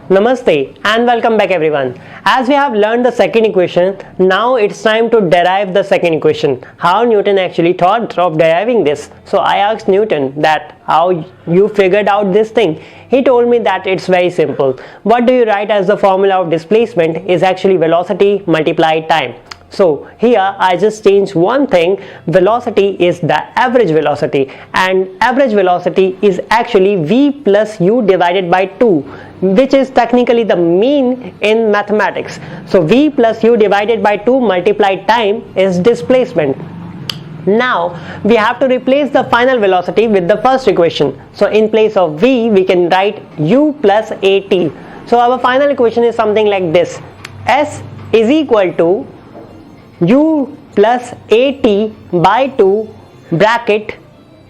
Namaste and welcome back everyone. As we have learned the second equation, now it's time to derive the second equation. How Newton actually thought of deriving this. So I asked Newton that how you figured out this thing. He told me that it's very simple. What do you write as the formula of displacement is actually velocity multiplied time. So here I just changed one thing. Velocity is the average velocity and average velocity is actually v plus u divided by 2, which is technically the mean in mathematics. So v plus u divided by 2 multiplied time is displacement. Now we have to replace the final velocity with the first equation. So in place of v we can write u plus at. So our final equation is something like this: s is equal to u plus at by 2 bracket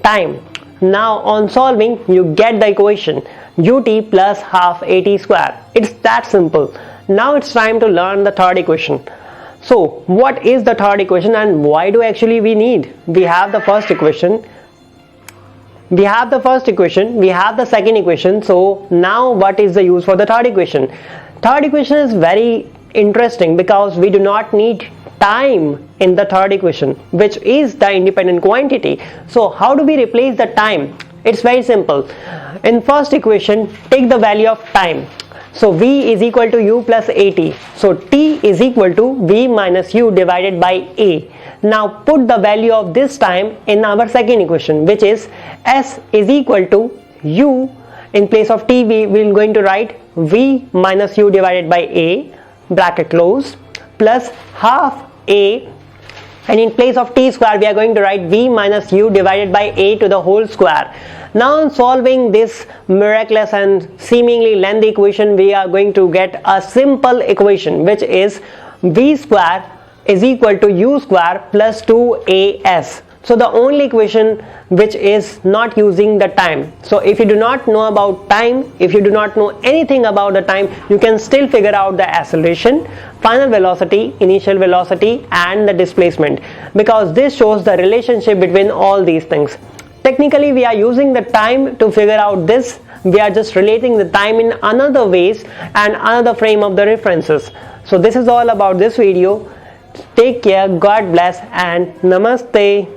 time. Now on solving you get the equation ut plus half at square. It's that simple. Now it's time to learn the third equation. So what is the third equation and why do actually we need? We have the first equation, we have the second equation. So now what is the use for the third equation? Third equation is very interesting because we do not need time in the third equation, which is the independent quantity. So how do we replace the time? It's very simple. In first equation, take the value of time. So v is equal to u plus at. So t is equal to v minus u divided by a. Now put the value of this time in our second equation, which is s is equal to u. In place of t we will going to write v minus u divided by a bracket close plus half a, and in place of t square we are going to write v minus u divided by a to the whole square. Now in solving this miraculous and seemingly lengthy equation, we are going to get a simple equation, which is v square is equal to u square plus 2as. So the only equation which is not using the time. So if you do not know about time, if you do not know anything about the time, you can still figure out the acceleration, final velocity, initial velocity and the displacement, because this shows the relationship between all these things. Technically we are using the time to figure out this. We are just relating the time in another ways and another frame of the references. So this is all about this video. Take care, God bless and namaste.